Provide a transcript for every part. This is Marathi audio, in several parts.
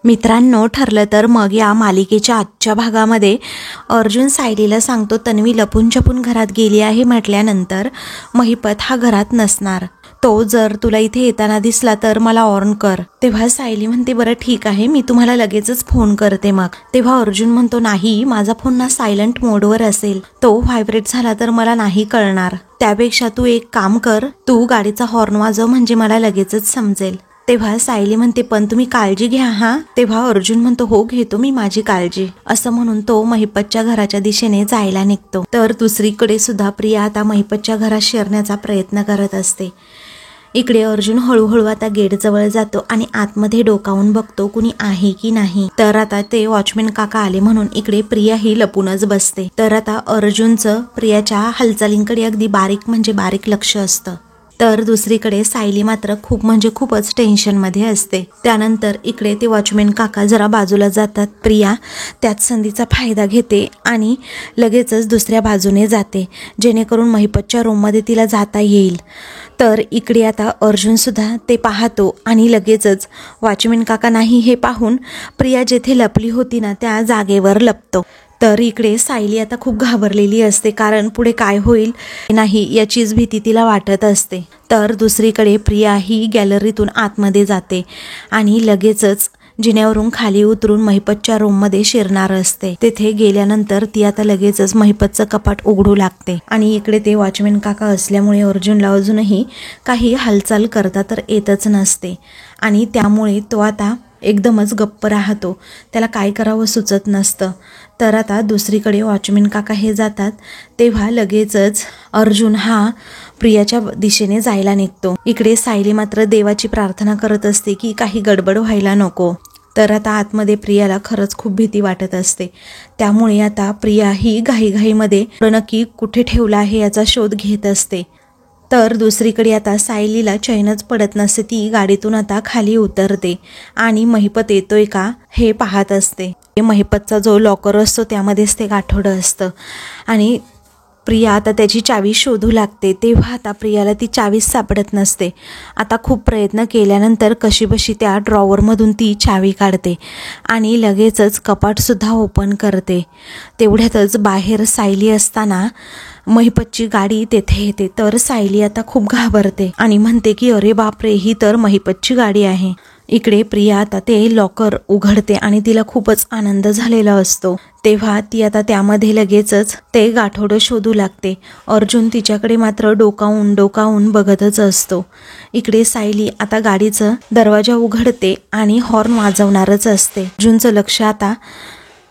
मित्रांनो, ठरलं तर मग या मालिकेच्या आजच्या भागामध्ये अर्जुन सायलीला सांगतो तन्वी लपून छपून घरात गेली आहे म्हटल्यानंतर महिपत हा घरात नसणार, तो जर तुला इथे येताना दिसला तर मला ऑर्न कर. तेव्हा सायली म्हणते बरं ठीक आहे, मी तुम्हाला लगेचच फोन करते. मग तेव्हा अर्जुन म्हणतो नाही, माझा फोन ना सायलेंट मोडवर असेल, तो व्हायब्रेट झाला तर मला नाही कळणार. त्यापेक्षा तू एक काम कर, तू गाडीचा हॉर्न वाजव म्हणजे मला लगेचच समजेल. तेव्हा सायली म्हणते पण तुम्ही काळजी घ्या हा. तेव्हा अर्जुन म्हणतो हो घेतो मी माझी काळजी, असं म्हणून तो महिपतच्या घराच्या दिशेने जायला निघतो. तर दुसरीकडे सुद्धा प्रिया आता महिपतच्या घरात शिरण्याचा प्रयत्न करत असते. इकडे अर्जुन हळूहळू आता गेट जवळ जातो आणि आतमध्ये डोकावून बघतो कुणी आहे की नाही. तर आता ते वॉचमॅन काका आले म्हणून इकडे प्रिया ही लपूनच बसते. तर आता अर्जुनचं प्रियाच्या हालचालींकडे अगदी बारीक म्हणजे बारीक लक्ष असतं. तर दुसरीकडे सायली मात्र खूप म्हणजे खूपच टेन्शनमध्ये असते. त्यानंतर इकडे ते वॉचमॅन काका जरा बाजूला जातात. प्रिया त्याच संधीचा फायदा घेते आणि लगेचच दुसऱ्या बाजूने जाते जेणेकरून महिपतच्या रूममध्ये तिला जाता येईल. तर इकडे आता अर्जुन सुद्धा ते पाहतो आणि लगेचच वॉचमॅन काका नाही हे पाहून प्रिया जेथे लपली होती ना त्या जागेवर लपतो. तर इकडे सायली आता खूप घाबरलेली असते, कारण पुढे काय होईल नाही याचीच भीती तिला वाटत असते. तर दुसरीकडे प्रिया ही गॅलरीतून आतमध्ये जाते आणि लगेचच जिन्यावरून खाली उतरून महिपतच्या रूममध्ये शिरणार असते. तेथे गेल्यानंतर ती आता लगेचच महिपतचं कपाट उघडू लागते आणि इकडे ते वॉचमॅन काका असल्यामुळे अर्जुनला अजूनही काही हालचाल करता तर येतच नसते आणि त्यामुळे तो आता एकदमच गप्प राहतो, त्याला काय करावं सुचत नसतं. तर आता दुसरीकडे वॉचमॅन काका हे जातात तेव्हा लगेचच अर्जुन हा प्रियाच्या दिशेने जायला निघतो. इकडे सायली मात्र देवाची प्रार्थना करत असते की काही गडबड व्हायला नको. तर आता आतमध्ये प्रियाला खरंच खूप भीती वाटत असते, त्यामुळे आता प्रिया ही घाईघाईमध्ये नक्की कुठे ठेवला आहे याचा शोध घेत असते. तर दुसरीकडे आता सायलीला चैनच पडत नसते, ती गाडीतून आता खाली उतरते आणि महिपत येतोय का हे पाहत असते. महिपतचा जो लॉकर असतो त्यामध्येच ते गाठोडं असतं आणि प्रिया आता त्याची चावी शोधू लागते. तेव्हा आता प्रियाला ती चावीच सापडत नसते. आता खूप प्रयत्न केल्यानंतर कशीबशी त्या ड्रॉवरमधून ती चावी काढते आणि लगेचच कपाटसुद्धा ओपन करते. तेवढ्यातच बाहेर सायली असताना महिपतची गाडी तेथे येते. तर सायली आता खूप घाबरते आणि म्हणते की अरे बापरे, ही तर महिपतची गाडी आहे. इकडे प्रिया आता ते लॉकर उघडते आणि तिला खूपच आनंद झालेला असतो. तेव्हा ती आता त्यामध्ये लगेचच ते गाठोडं शोधू लागते. अर्जुन तिच्याकडे मात्र डोकावून बघतच असतो. इकडे सायली आता गाडीचं दरवाजा उघडते आणि हॉर्न वाजवणारच असते. अर्जुनचं लक्ष आता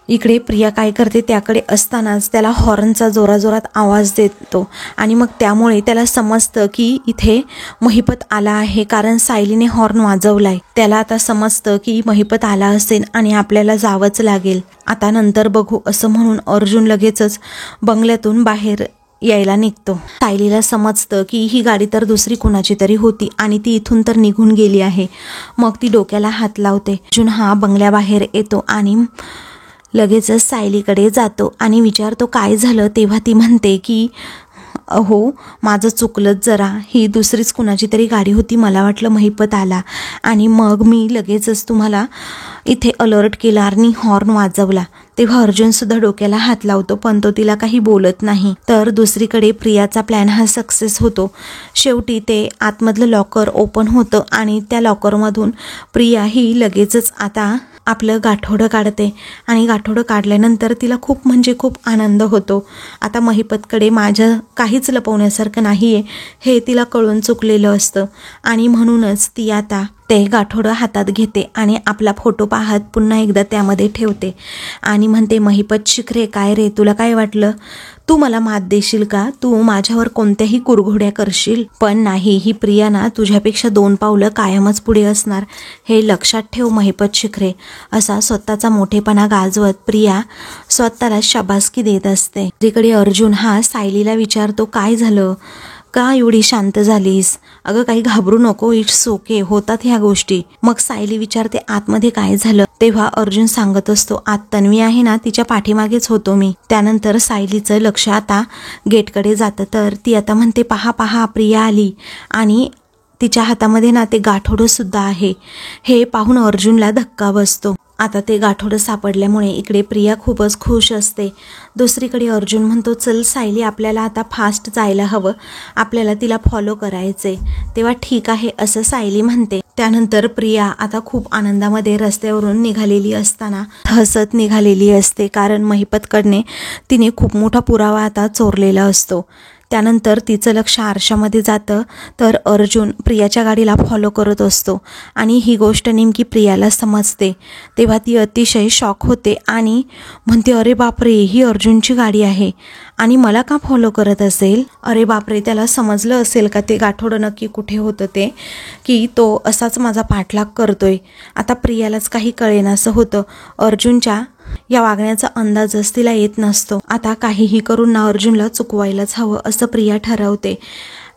इकडे प्रिया काय करते त्याकडे असतानाच त्याला हॉर्नचा जोराजोरात आवाज देतो आणि मग त्यामुळे त्याला समजतं की इथे महिपत आला आहे, कारण सायलीने हॉर्न वाजवलाय. त्याला आता समजतं की महिपत आला असेल आणि आपल्याला जावंच लागेल, आता नंतर बघू असं म्हणून अर्जुन लगेचच बंगल्यातून बाहेर यायला निघतो. सायलीला समजतं की ही गाडी तर दुसरी कुणाची तरी होती आणि ती इथून तर निघून गेली आहे. मग ती डोक्याला हात लावते. अर्जुन हा बंगल्याबाहेर येतो आणि लगेचच सायलीकडे जातो आणि विचारतो काय झालं. तेव्हा ती म्हणते की अहो माझं चुकलंच जरा, ही दुसरीच कुणाची तरी गाडी होती, मला वाटलं महिपत आला आणि मग मी लगेचच तुम्हाला इथे अलर्ट केला आणि हॉर्न वाजवला. तेव्हा अर्जुन सुद्धा डोक्याला हात लावतो पण तो तिला काही बोलत नाही. तर दुसरीकडे प्रियाचा प्लॅन हा सक्सेस होतो. शेवटी ते आतमधलं लॉकर ओपन होतं आणि त्या लॉकरमधून प्रिया ही लगेचच आता आपलं गाठोडं काढते आणि गाठोडं काढल्यानंतर तिला खूप म्हणजे खूप आनंद होतो. आता महिपतकडे माझं काहीच लपवण्यासारखं नाही आहे हे तिला कळून चुकलेलं असतं आणि म्हणूनच ती आता ते गाठोडं हातात घेते आणि आपला फोटो पाहत पुन्हा एकदा त्यामध्ये ठेवते आणि म्हणते महिपत शिखरे काय रे, तुला काय वाटलं तू मला मात देशील का, तू माझ्यावर कोणत्याही कुरघोड्या करशील, पण नाही, ही प्रिया ना तुझ्यापेक्षा 2 पावलं कायमच पुढे असणार, हे लक्षात ठेव महिपत शिखरे. असा स्वतःचा मोठेपणा गाजवत प्रिया स्वतःला शाबासकी देत असते. तिकडे अर्जुन हा सायलीला विचारतो काय झालं, का एवढी शांत झालीस, अगं काही घाबरू नको, इट्स ओके, होतात ह्या गोष्टी. मग सायली विचारते आतमध्ये काय झालं. तेव्हा अर्जुन सांगत असतो आत तन्वी आहे ना, तिच्या पाठीमागेच होतो मी. त्यानंतर सायलीचं लक्ष आता गेटकडे जातं. तर ती आता म्हणते पहा प्रिया आली आणि तिच्या हातामध्ये ना ते गाठोडं सुद्धा आहे. हे पाहून अर्जुनला धक्का बसतो. आता ते गाठोडं सापडल्यामुळे इकडे प्रिया खूपच खुश असते. दुसरीकडे अर्जुन म्हणतो, चल सायली, आपल्याला आता फास्ट जायला हवं, आपल्याला तिला फॉलो करायचे. तेव्हा ठीक आहे असं सायली म्हणते. त्यानंतर प्रिया आता खूप आनंदामध्ये रस्त्यावरून निघालेली असताना हसत निघालेली असते, कारण महिपतकडने तिने खूप मोठा पुरावा आता चोरलेला असतो. त्यानंतर तिचं लक्ष आरशामध्ये जातं तर अर्जुन प्रियाच्या गाडीला फॉलो करत असतो आणि ही गोष्ट नेमकी प्रियाला समजते. तेव्हा ती अतिशय शॉक होते आणि म्हणते, अरे बापरे, ही अर्जुनची गाडी आहे आणि मला का फॉलो करत असेल? अरे बापरे, त्याला समजलं असेल का ते गाठोडं नक्की कुठे होतं ते, की तो असाच माझा पाठलाग करतोय. आता प्रियालाच काही कळेनासं होतं. अर्जुनच्या या वागण्याचा अंदाजच तिला येत नसतो. आता काहीही करून ना अर्जुनला चुकवायलाच हवं असं प्रिया ठरवते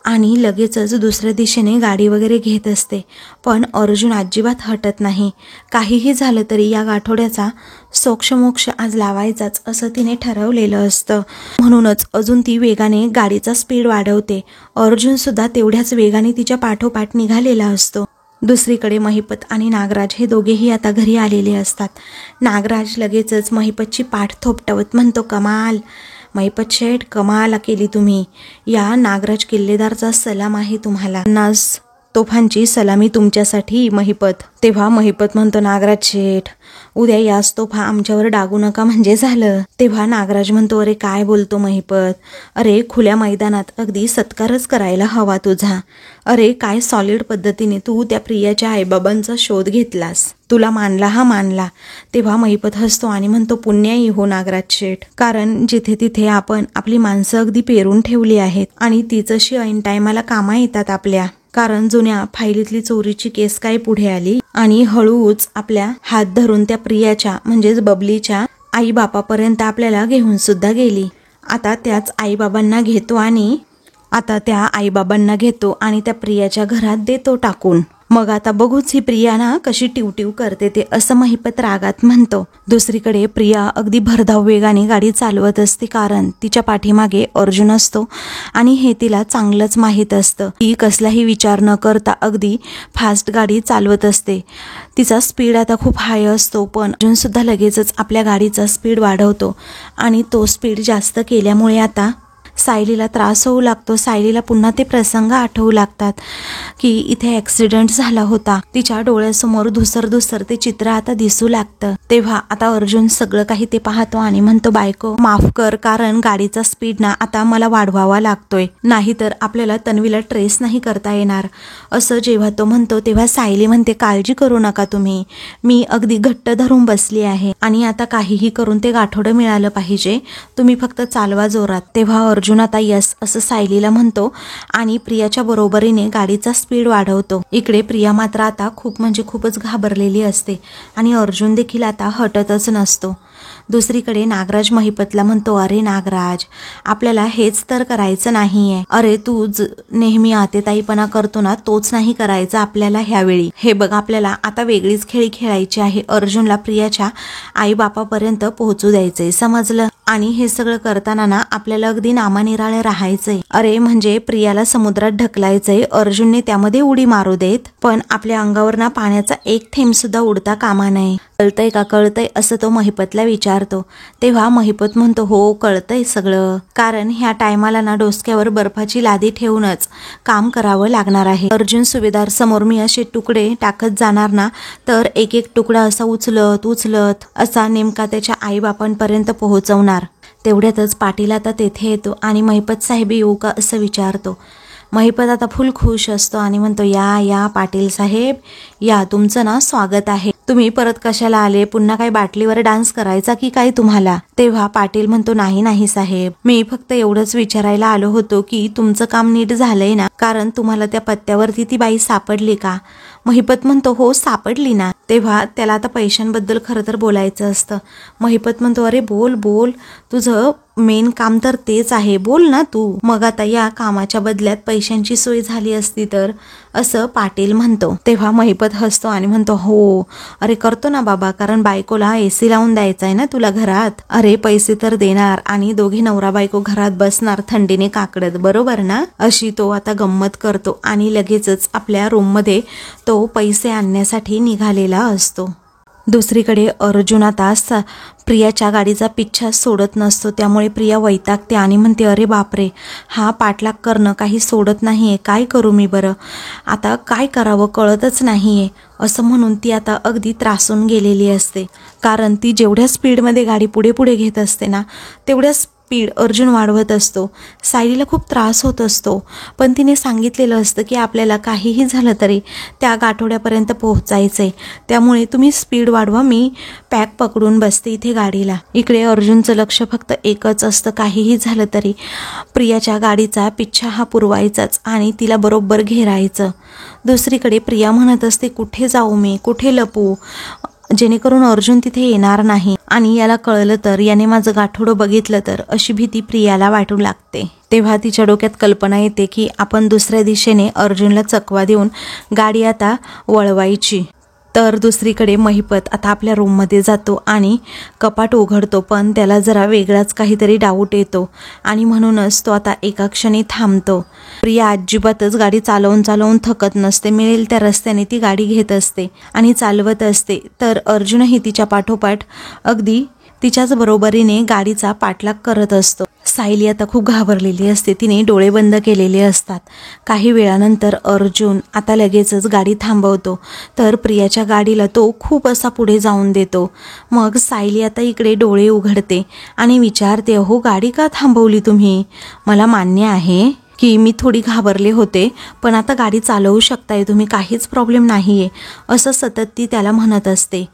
आणि लगेचच दुसऱ्या दिशेने गाडी वगैरे घेत असते. पण अर्जुन अजिबात हटत नाही. काहीही झालं तरी या गाठोड्याचा सोक्षमोक्ष आज लावायचाच असं तिने ठरवलेलं असतं. म्हणूनच अजून ती वेगाने गाडीचा स्पीड वाढवते. अर्जुन सुद्धा तेवढ्याच वेगाने तिच्या पाठोपाठ निघालेला असतो. दुसरीकडे महिपत आणि नागराज हे दोघेही आता घरी आलेले असतात. नागराज लगेचच महिपतची पाठ थोपटवत म्हणतो, कमाल महिपत शेठ, कमाल केली तुम्ही. या नागराज किल्लेदारचा सलाम आहे तुम्हाला. 50 तोफांची सलामी तुमच्यासाठी महिपत. तेव्हा महिपत म्हणतो, नागराज शेठ, उद्या याच तोफा आमच्यावर डागू नका म्हणजे झालं. तेव्हा नागराज म्हणतो, अरे काय बोलतो महिपत, अरे खुल्या मैदानात अगदी सत्कारच करायला हवा तुझा. अरे काय सॉलिड पद्धतीने तू त्या प्रियाच्या आईबाबांचा शोध घेतलास, तुला मानला हा मानला. तेव्हा महिपत हसतो आणि म्हणतो, पुण्याई हो नागराज शेठ, कारण जिथे तिथे आपण आपली माणसं अगदी पेरून ठेवली आहेत आणि तीच अशी ऐन टायमाला कामा येतात आपल्या. कारण जुन्या फाईलीतली चोरीची केस काय पुढे आली आणि हळूच आपल्या हात धरून त्या प्रियाच्या म्हणजेच बबलीच्या आई बापापर्यंत आपल्याला घेऊन सुद्धा गेली. आता त्याच आईबाबांना घेतो आणि त्या प्रियाच्या घरात देतो टाकून. मग आता बघूच ही प्रिया ना कशी टिवटिव करते ते, असं महिपत रागात म्हणतो. दुसरीकडे प्रिया अगदी भरधाव वेगाने गाडी चालवत असते, कारण तिच्या पाठीमागे अर्जुन असतो आणि हे तिला चांगलंच माहीत असतं. ती कसलाही विचार न करता अगदी फास्ट गाडी चालवत असते. तिचा स्पीड आता खूप हाय असतो, पण अर्जुन सुद्धा लगेचच आपल्या गाडीचा स्पीड वाढवतो आणि तो स्पीड जास्त केल्यामुळे आता सायलीला त्रास होऊ लागतो. सायलीला पुन्हा ते प्रसंग आठवू लागतात की इथे ॲक्सिडेंट झाला होता. तिच्या डोळ्यासमोर धुसर ते चित्र आता दिसू लागतं. तेव्हा आता अर्जुन सगळं काही ते पाहतो आणि म्हणतो, बायको माफ कर, कारण गाडीचा स्पीड ना आता मला वाढवावा लागतोय, नाहीतर आपल्याला तन्वीला ट्रेस नाही करता येणार. असं जेव्हा तो म्हणतो तेव्हा सायली म्हणते, काळजी करू नका तुम्ही, मी अगदी घट्ट धरून बसली आहे आणि आता काहीही करून ते गाठोडं मिळालं पाहिजे, तुम्ही फक्त चालवा जोरात. तेव्हा अर्जुन आता यस असं सायलीला म्हणतो आणि प्रियाच्या बरोबरीने गाडीचा स्पीड वाढवतो. इकडे प्रिया मात्र आता खूपच घाबरलेली असते आणि अर्जुन देखील आता हटतच नसतो. दुसरीकडे नागराज महिपतला म्हणतो, अरे नागराज, आपल्याला हेच तर करायचं नाहीये. अरे तू नेहमी आतेताईपणा करतो ना, तोच नाही करायचा आपल्याला ह्यावेळी. हे बघ, आपल्याला आता वेगळीच खेळी खेळायची आहे. अर्जुनला प्रियाच्या आई बापापर्यंत पोहोचू द्यायचंय, समजलं? आणि हे सगळं करताना ना आपल्याला अगदी नामानिराळे राहायचंय. अरे म्हणजे प्रियाला समुद्रात ढकलायचंय, अर्जुनने त्यामध्ये उडी मारू देत, पण आपल्या अंगावर ना पाण्याचा एक थेंब सुद्धा उडता कामा नये. कळतंय असं तो महिपतला विचारतो. तेव्हा महिपत म्हणतो, हो कळतंय सगळं, कारण ह्या टायमाला ना डोसक्यावर बर्फाची लादी ठेवूनच काम करावं लागणार आहे. अर्जुन सुभेदार समोर मी असे तुकडे टाकत जाणार ना, तर एक एक तुकडा असा उचलत असा नेमका त्याच्या आईबापांपर्यंत पोहोचवणार. तेवढ्यातच पाटील आता तेथे येतो आणि महिपत साहेब येऊ का असं विचारतो. महिपत आता फुल खुश असतो आणि म्हणतो, या पाटील साहेब या, तुमचं ना स्वागत आहे. तुम्ही परत कशाला आले? पुन्हा काय बाटलीवर डान्स करायचा की काय तुम्हाला? तेव्हा पाटील म्हणतो, नाही साहेब, मी फक्त एवढंच विचारायला आलो होतो की तुमचं काम नीट झालंय ना, कारण तुम्हाला त्या पत्त्यावरती ती बाई सापडली का? महिपत म्हणतो, हो सापडली ना. तेव्हा त्याला आता पैशांबद्दल खरं तर बोलायचं असतं. महिपत म्हणतो, अरे बोल, तुझं मेन काम तर तेच आहे, बोल ना तू. मग आता या कामाच्या बदल्यात पैशांची सोय झाली असती तर असं पाटील म्हणतो. तेव्हा महिपत हसतो आणि म्हणतो, हो अरे करतो ना बाबा, कारण बायकोला AC लावून द्यायचा आहे ना तुला घरात. अरे पैसे तर देणार आणि दोघी नवरा बायको घरात बसणार थंडीने काकडत, बरोबर ना. अशी तो आता गंमत करतो आणि लगेचच आपल्या रूममध्ये तो पैसे आणण्यासाठी निघालेला असतो. दुसरीकडे अर्जुन आता प्रियाच्या गाडीचा पिच्छा सोडत नसतो. त्यामुळे प्रिया वैतागते आणि म्हणते, अरे बापरे, हा पाठलाग करणं काही सोडत नाहीये, काय करू मी बरं, आता काय करावं कळतच नाहीये. असं म्हणून ती आता अगदी त्रासून गेलेली असते. कारण ती जेवढ्या स्पीडमध्ये गाडी पुढे पुढे घेत असते ना, तेवढ्या स्पीड अर्जुन वाढवत असतो. सायलीला खूप त्रास होत असतो, पण तिने सांगितलेलं असतं की आपल्याला काहीही झालं तरी त्या गाठोड्यापर्यंत पोहोचायचंय, त्यामुळे तुम्ही स्पीड वाढवा, मी पॅक पकडून बसते इथे गाडीला. इकडे अर्जुनचं लक्ष फक्त एकच असतं, काहीही झालं तरी प्रियाच्या गाडीचा पिच्छा हा पुरवायचाच आणि तिला बरोबर घेरायचं. दुसरीकडे प्रिया म्हणत असते, कुठे जाऊ मी, कुठे लपू, जेणेकरून अर्जुन तिथे येणार नाही आणि याला कळलं तर, याने माझं गाठोडं बघितलं तर, अशी भीती प्रियाला वाटू लागते. तेव्हा तिच्या डोक्यात कल्पना येते की आपण दुसऱ्या दिशेने अर्जुनला चकवा देऊन गाडी आता वळवायची. तर दुसरीकडे महिपत आता आपल्या रूममध्ये जातो आणि कपाट उघडतो, पण त्याला जरा वेगळाच काहीतरी डाऊट येतो आणि म्हणूनच तो आता एका क्षणी थांबतो. प्रिया अजिबातच गाडी चालवून थकत नसते. मिळेल त्या रस्त्याने ती गाडी घेत असते आणि चालवत असते. तर अर्जुनही तिच्या पाठोपाठ अगदी तिच्याच बरोबरीने गाडीचा पाठलाग करत असतो. सायली आता खूप घाबरलेली असते, तिने डोळे बंद केलेले असतात. काही वेळानंतर अर्जुन आता लगेचच गाडी थांबवतो. तर प्रियाच्या गाडीला तो खूप असा पुढे जाऊन देतो. मग सायली आता इकडे डोळे उघडते आणि विचारते, हो गाडी का थांबवली तुम्ही, मला मान्य आहे की मी थोडी घाबरले होते, पण आता गाडी चालवू शकताय तुम्ही, काहीच प्रॉब्लेम नाहीये, असं सतत ती त्याला म्हणत असते.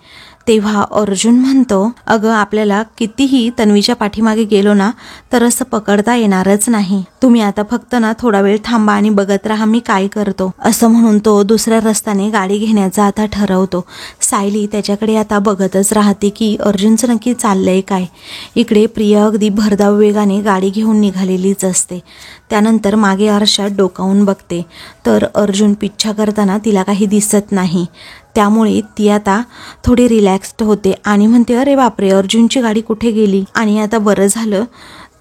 तेव्हा अर्जुन म्हणतो, अगं आपल्याला कितीही तन्वीच्या पाठीमागे गेलो ना तर असं पकडता येणारच नाही, तुम्ही आता फक्त ना थोडा वेळ थांबा आणि बघत राहा मी काय करतो. असं म्हणून तो दुसऱ्या रस्त्याने गाडी घेण्याचा आता ठरवतो. सायली त्याच्याकडे आता बघतच राहते की अर्जुनचं नक्की चाललंय काय. इकडे प्रिया अगदी भरधाव वेगाने गाडी घेऊन निघालेलीच असते. त्यानंतर मागे आरशात डोकावून बघते तर अर्जुन पिच्छा करताना तिला काही दिसत नाही. त्यामुळे ती आता थोडी रिलॅक्स्ड होते आणि म्हणते, अरे बापरे, अर्जुनची गाडी कुठे गेली. आणि आता बरं झालं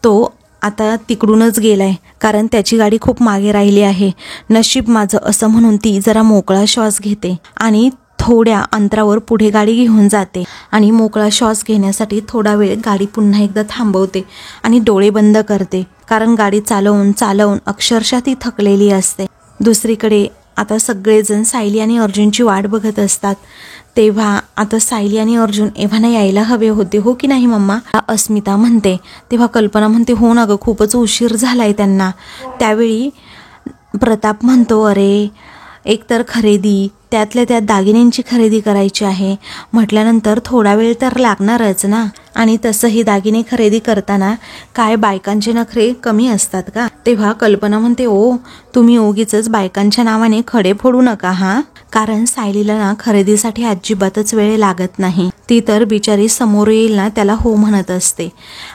तो आता तिकडूनच गेलाय, कारण त्याची गाडी खूप मागे राहिली आहे, नशीब माझं, असं म्हणून ती जरा मोकळा श्वास घेते आणि थोड्या अंतरावर पुढे गाडी घेऊन जाते आणि मोकळा श्वास घेण्यासाठी थोडा वेळ गाडी पुन्हा एकदा थांबवते आणि डोळे बंद करते, कारण गाडी चालवून अक्षरशः ती थकलेली असते. दुसरीकडे आता सगळेजण सायली आणि अर्जुनची वाट बघत असतात. तेव्हा आता सायली आणि अर्जुन एव्हाना यायला हवे होते, हो की नाही मम्मा, अस्मिता म्हणते. तेव्हा कल्पना म्हणते, हो ना ग, खूपच उशीर झालाय त्यांना. त्यावेळी प्रताप म्हणतो, अरे एकतर खरेदी, त्यातल्या त्यात दागिन्यांची खरेदी करायची आहे म्हटल्यानंतर थोडा वेळ तर लागणारच ना. आणि तसंही दागिने खरेदी करताना काय बायकांचे नखरे कमी असतात का. तेव्हा कल्पना म्हणते, ओ तुम्ही उगीच बायकांच्या नावाने खडे फोडू नका हा, कारण सायलीला ना खरेदीसाठी अजिबातच वेळ लागत नाही. ती तर बिचारी समोर येईल ना त्याला हो म्हणत असते.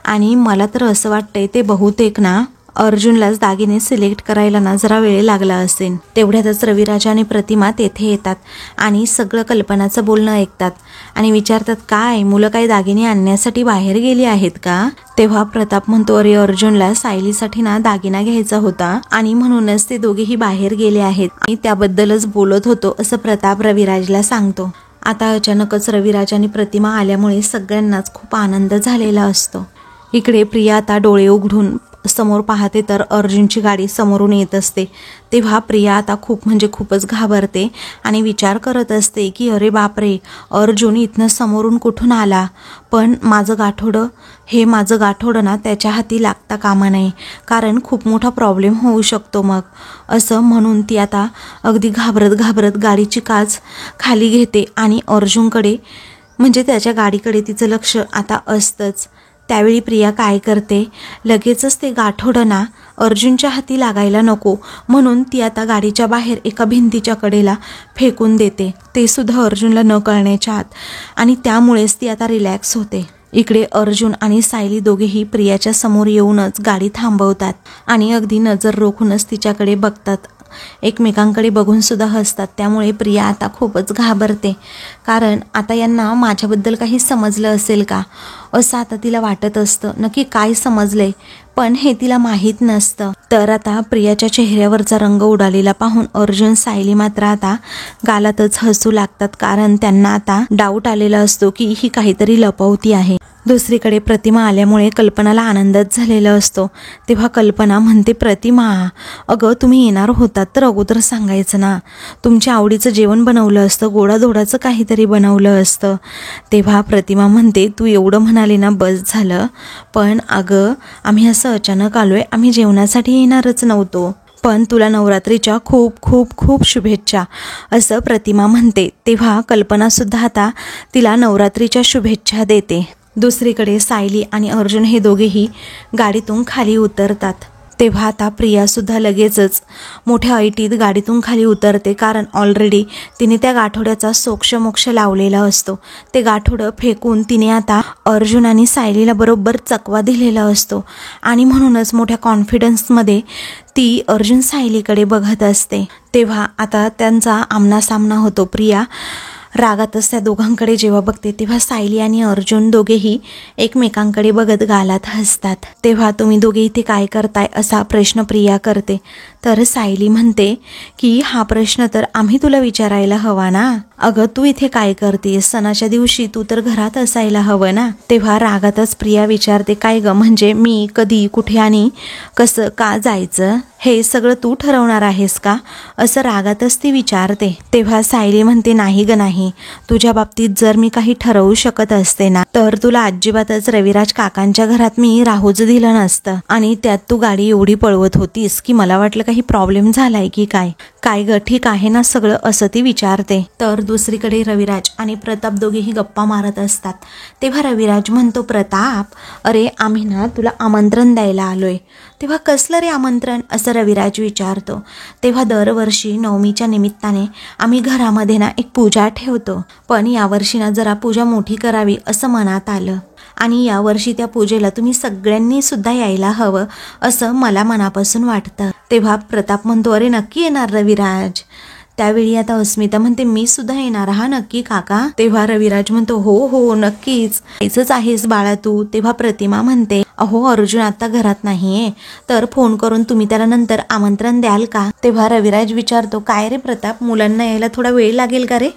आणि मला तर असं वाटतंय ते बहुतेक ना अर्जुनलाच दागिने सिलेक्ट करायला ना जरा वेळ लागला असेल. तेवढ्यातच रविराज आणि प्रतिमा तेथे येतात आणि सगळं कल्पनाचं बोलणं ऐकतात आणि विचारतात, काय मुलं काही दागिने आणण्यासाठी बाहेर गेली आहेत का. तेव्हा प्रताप म्हणतो, अरे अर्जुनला सायलीसाठी ना दागिना घ्यायचा होता आणि म्हणूनच ते दोघेही बाहेर गेले आहेत आणि त्याबद्दलच बोलत होतो, असं प्रताप रविराजला सांगतो. आता अचानकच रविराज आणि प्रतिमा आल्यामुळे सगळ्यांनाच खूप आनंद झालेला असतो. इकडे प्रिया आता डोळे उघडून समोर पाहते तर अर्जुनची गाडी समोरून येत असते. तेव्हा प्रिया आता खूपच घाबरते आणि विचार करत असते की अरे बापरे, अर्जुन इथनं समोरून कुठून आला, पण माझं गाठोडं ना त्याच्या हाती लागता कामा नये, कारण खूप मोठा प्रॉब्लेम होऊ शकतो मग. असं म्हणून ती आता अगदी घाबरत गाडीची काच खाली घेते आणि अर्जुनकडे म्हणजे त्याच्या गाडीकडे तिचं लक्ष आता असतंच. त्यावेळी प्रिया काय करते, लगेचच ते गाठोडं ना अर्जुनच्या हाती लागायला नको म्हणून ती आता गाडीच्या बाहेर एका भिंतीच्या कडेला फेकून देते, ते सुद्धा अर्जुनला न कळण्याच्या आत. आणि त्यामुळेच ती आता रिलॅक्स होते. इकडे अर्जुन आणि सायली दोघेही प्रियाच्या समोर येऊनच गाडी थांबवतात आणि अगदी नजर रोखूनच तिच्याकडे बघतात. एकमेकांकडे बघून सुद्धा हसतात. त्यामुळे प्रिया आता खूपच घाबरते, कारण आता यांना माझ्याबद्दल काही समजलं असेल का असं आता तिला वाटत असतं. नक्की काय समजले पण हे तिला माहीत नसतं. तर आता प्रियाच्या चेहऱ्यावरचा रंग उडालेला पाहून अर्जुन सायली मात्र आता गालातच हसू लागतात, कारण त्यांना आता डाऊट आलेला असतो की ही काहीतरी लपवती आहे. दुसरीकडे प्रतिमा आल्यामुळे कल्पनाला आनंदच झालेला असतो. तेव्हा कल्पना म्हणते, प्रतिमा अगं तुम्ही येणार होतात तर अगोदर सांगायचं ना, तुमच्या आवडीचं जेवण बनवलं असतं, गोडाधोडाचं काहीतरी बनवलं असतं. तेव्हा प्रतिमा म्हणते, तू एवढं म्हणाले ना बस झालं, पण अगं आम्ही असं अचानक आलोय, आम्ही जेवणासाठी येणारच नव्हतो, पण तुला नवरात्रीच्या खूप खूप खूप शुभेच्छा असं प्रतिमा म्हणते. तेव्हा कल्पनासुद्धा आता तिला नवरात्रीच्या शुभेच्छा देते. दुसरीकडे सायली आणि अर्जुन हे दोघेही गाडीतून खाली उतरतात. तेव्हा आता प्रियासुद्धा लगेचच मोठ्या ऐटीत गाडीतून खाली उतरते, कारण ऑलरेडी तिने त्या गाठोड्याचा सोक्षमोक्ष लावलेला असतो. ते गाठोडं फेकून तिने आता अर्जुन आणि सायलीला बरोबर चकवा दिलेला असतो आणि म्हणूनच मोठ्या कॉन्फिडन्समध्ये ती अर्जुन सायलीकडे बघत असते. तेव्हा आता त्यांचा आमनासामना होतो. प्रिया रागातच त्या दोघांकडे जेव्हा बघते तेव्हा सायली आणि अर्जुन दोघेही एकमेकांकडे बघत गालात हसतात. तेव्हा तुम्ही दोघे इथे काय करताय असा प्रश्न प्रिया करते. तर सायली म्हणते की हा प्रश्न तर आम्ही तुला विचारायला हवा ना, अगं तू इथे काय करतेस, सणाच्या दिवशी तू तर घरात असायला हवं ना. तेव्हा रागातच प्रिया विचारते, काय ग म्हणजे मी कधी कुठे आणि कसं का जायचं हे सगळं तू ठरवणार आहेस का असं रागातच ती विचारते. तेव्हा सायली म्हणते, नाही ग नाही, तुझ्या बाबतीत जर मी काही ठरवू शकत असते ना तर तुला अजिबातच रविराज काकांच्या घरात मी राहूच दिलं नसतं, आणि त्यात तू गाडी एवढी पळवत होतीस की मला वाटलं काही प्रॉब्लेम झालाय की काय ग, ठीक आहे ना सगळं असं ती विचारते. तर दुसरीकडे रविराज आणि प्रताप दोघेही गप्पा मारत असतात. तेव्हा रविराज म्हणतो, प्रताप अरे आम्ही ना तुला आमंत्रण द्यायला आलोय. तेव्हा कसलं रे आमंत्रण असं रविराज विचारतो. तेव्हा दरवर्षी नवमीच्या निमित्ताने आम्ही घरामध्ये ना एक पूजा ठेवतो, पण यावर्षी ना जरा पूजा मोठी करावी असं मनात आलं, आणि यावर्षी त्या पूजेला तुम्ही सगळ्यांनी सुद्धा यायला हवं असं मला मनापासून वाटतं. तेव्हा प्रताप म्हणतो, अरे नक्की येणार रविराज. त्यावेळी आता अस्मिता म्हणते, मी सुद्धा येणार हा नक्की काका. तेव्हा रविराज म्हणतो, हो हो नक्कीच यायचंच आहेस बाळा तू. तेव्हा प्रतिमा म्हणते, अहो अर्जुन आता घरात नाहीये, तर फोन करून तुम्ही त्याला नंतर आमंत्रण द्याल का. तेव्हा रविराज विचारतो, काय रे प्रताप मुलांना यायला थोडा वेळ लागेल का रे.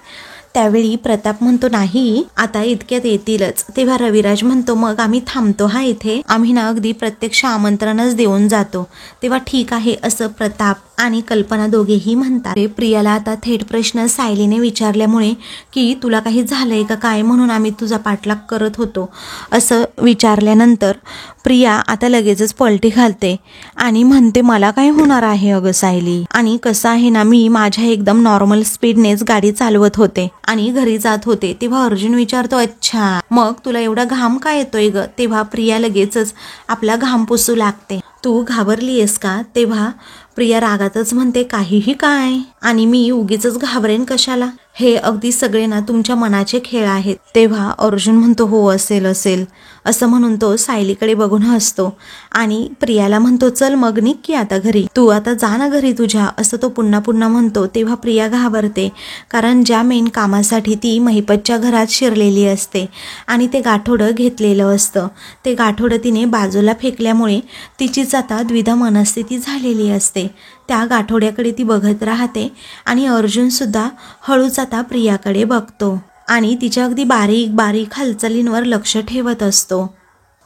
त्यावेळी प्रताप म्हणतो, नाही आता इतक्यात येतीलच. तेव्हा रविराज म्हणतो, मग आम्ही थांबतो हा इथे, आम्ही ना अगदी प्रत्यक्ष आमंत्रणच देऊन जातो. तेव्हा ठीक आहे असं प्रताप आणि कल्पना दोघेही म्हणतात. प्रियाला आता थेट प्रश्न सायलीने विचारल्यामुळे की तुला काही झालंय का काय म्हणून आम्ही तुझा पाठलाग करत होतो असं विचारल्यानंतर प्रिया आता लगेचच पलटी घालते आणि म्हणते, मला काय होणार आहे अगं सायली, आणि कसं आहे ना मी माझ्या एकदम नॉर्मल स्पीडनेच गाडी चालवत होते आणि घरी जात होते. तेव्हा अर्जुन विचारतो, अच्छा मग तुला एवढा घाम का येतोय ग. तेव्हा प्रिया लगेचच आपला घाम पुसू लागते. तू घाबरलीयस का. तेव्हा प्रिया रागातच म्हणते, काहीही काय, आणि मी उगीच घाबरेन कशाला, हे अगदी सगळे ना तुमच्या मनाचे खेळ आहेत. तेव्हा अर्जुन म्हणतो, हो असेल असेल असं म्हणून तो सायलीकडे बघून हसतो आणि प्रियाला म्हणतो, चल मग निघ की आता घरी, तू आता जा ना घरी तुझ्या असं तो पुन्हा पुन्हा म्हणतो. तेव्हा प्रिया घाबरते, कारण ज्या मेन कामासाठी ती महिपतच्या घरात शिरलेली असते आणि ते गाठोडं घेतलेलं असतं, ते गाठोडं तिने बाजूला फेकल्यामुळे तिचीच आता द्विधा मनस्थिती झालेली असते. त्या गाठोड्याकडे ती बघत राहते आणि अर्जुन सुद्धा हळूच आता प्रियाकडे बघतो आणि तिच्या अगदी बारीक बारीक हालचालींवर लक्ष ठेवत असतो.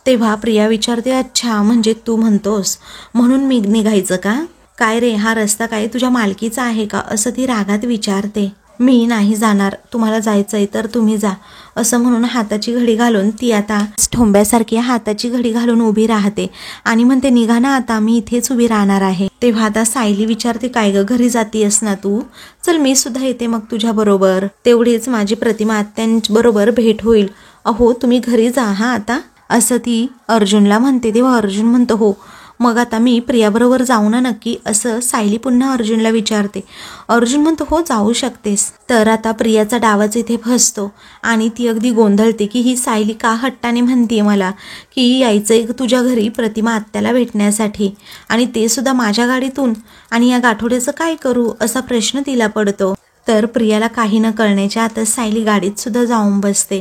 तेव्हा प्रिया विचारते, अच्छा म्हणजे तू म्हणतोस म्हणून मी निघायचं का. काय रे हा रस्ता काय तुझ्या मालकीचा आहे का असं ती रागात विचारते. मी नाही जाणार, तुम्हाला जायचंय तर तुम्ही जा असं म्हणून हाताची घडी घालून ती आता ठोंब्यासारखी हाताची घडी घालून उभी राहते आणि म्हणते, निघा ना आता, मी इथेच उभी राहणार आहे. तेव्हा आता सायली विचारते, काय ग घरी जातीयस ना तू, चल मी सुद्धा येते मग तुझ्या बरोबर, तेवढीच माझी प्रतिमा आत्यांबरोबर भेट होईल. अहो तुम्ही घरी जा हा आता असं ती अर्जुनला म्हणते. तेव्हा अर्जुन म्हणतो, हो मग आता मी प्रियाबरोबर जाऊ ना नक्की, असं सायली पुन्हा अर्जुनला विचारते. अर्जुन म्हणतो हो जाऊ शकतेस. तर आता प्रियाचा डावच इथे फसतो आणि ती अगदी गोंधळते की ही सायली का हट्टाने म्हणते मला की यायचंय तुझ्या घरी प्रतिमा आत्याला भेटण्यासाठी, आणि ते सुद्धा माझ्या गाडीतून, आणि या गाठोड्याचं काय करू असा प्रश्न तिला पडतो. तर प्रियाला काही न कळण्याच्या आता सायली गाडीत सुद्धा जाऊन बसते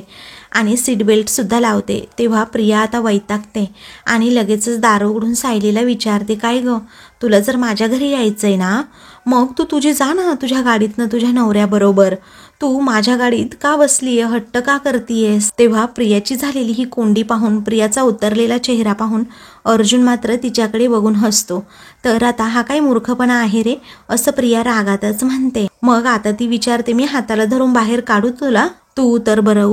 आणि सीट बेल्ट सुद्धा लावते. तेव्हा प्रिया आता वैतागते आणि लगेचच दार उघडून सायलीला विचारते, काय ग, तुला जर माझ्या घरी यायचंय ना, मग तू तुझी जा ना तुझ्या गाडीतनं तुझ्या नवऱ्याबरोबर, तू माझ्या गाडीत का बसलीये, हट्ट का करतीयेस. तेव्हा प्रियाची झालेली ही कोंडी पाहून, प्रियाचा उतरलेला चेहरा पाहून अर्जुन मात्र तिच्याकडे बघून हसतो. तर आता हा काय मूर्खपणा आहे रे, असं प्रिया रागातच म्हणते. मग आता ती विचारते, मी हाताला धरून बाहेर काढू तुला, तू उतर बरं,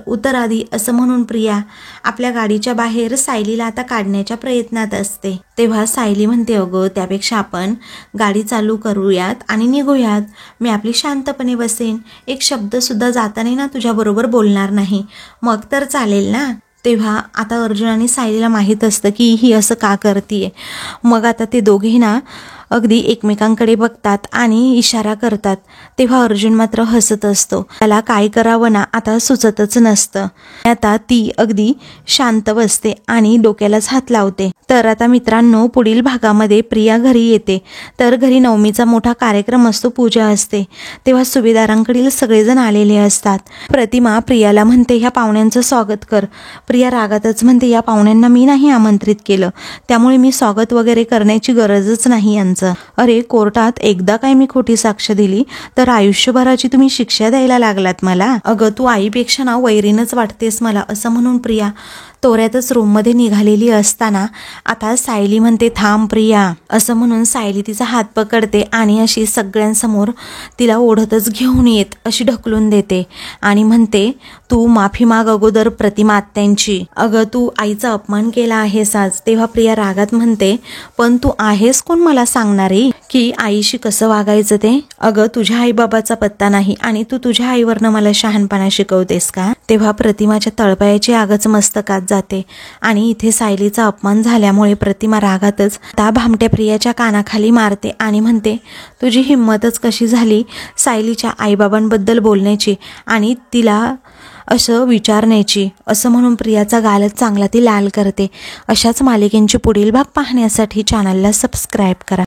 उतर आधी, असं म्हणून प्रिया आपल्या गाडीच्या बाहेर सायलीला आता काढण्याच्या प्रयत्नात असते. तेव्हा सायली म्हणते, अगं त्यापेक्षा आपण गाडी चालू करूयात आणि निघूयात, मी आपली शांतपणे बसेन, एक शब्द सुद्धा जाताना ना तुझ्याबरोबर बोलणार नाही, मग तर चालेल ना. तेव्हा आता अर्जुन आणि सायलीला माहीत असतं की ही असं का करतीये. मग आता ते दोघेही ना अगदी एकमेकांकडे बघतात आणि इशारा करतात. तेव्हा अर्जुन मात्र हसत असतो, त्याला काय करावं ना आता सुचतच नसतं. आता ती अगदी शांत बसते आणि डोक्यालाच हात लावते. तर आता मित्रांनो, पुढील भागामध्ये प्रिया घरी येते. तर घरी नवमीचा मोठा कार्यक्रम असतो, पूजा असते. तेव्हा सुभेदारांकडील सगळेजण आलेले असतात. प्रतिमा प्रियाला म्हणते, ह्या पाहुण्यांचं स्वागत कर. प्रिया रागातच म्हणते, या पाहुण्यांना मी नाही आमंत्रित केलं, त्यामुळे मी स्वागत वगैरे करण्याची गरजच नाही यांचं. अरे कोर्टात एकदा काय मी खोटी साक्ष दिली तर आयुष्यभराची तुम्ही शिक्षा द्यायला लागलात मला. अगं तू आईपेक्षा ना वैरीनच वाटतेस मला, असं म्हणून प्रिया तोऱ्यातच रूममध्ये निघालेली असताना आता सायली म्हणते, थांब प्रिया, असं म्हणून सायली तिचा हात पकडते आणि अशी सगळ्यांसमोर तिला ओढतच घेऊन येत अशी ढकलून देते आणि म्हणते, तू माफी माग अगोदर प्रतिमा आत्यांची, अगं तू आईचा अपमान केला आहेस आज. तेव्हा प्रिया रागात म्हणते, पण तू आहेस कोण मला सांगणारी की आईशी कसं वागायचं ते. अगं तुझ्या आईबाबाचा पत्ता नाही आणि तू तुझ्या आईवरनं मला शहाणपणा शिकवतेस का. तेव्हा प्रतिमाच्या तळपायाची आगच मस्तकात जाते आणि इथे सायलीचा अपमान झाल्यामुळे प्रतिमा रागातच त्या भामट्या प्रियाच्या कानाखाली मारते आणि म्हणते, तुझी हिंमतच कशी झाली सायलीच्या आईबाबांबद्दल बोलण्याची आणि तिला असं विचारण्याची, असं म्हणून प्रियाचा गालच चांगला ती लाल करते. अशाच मालिकेंची पुढील भाग पाहण्यासाठी चॅनलला सबस्क्राईब करा.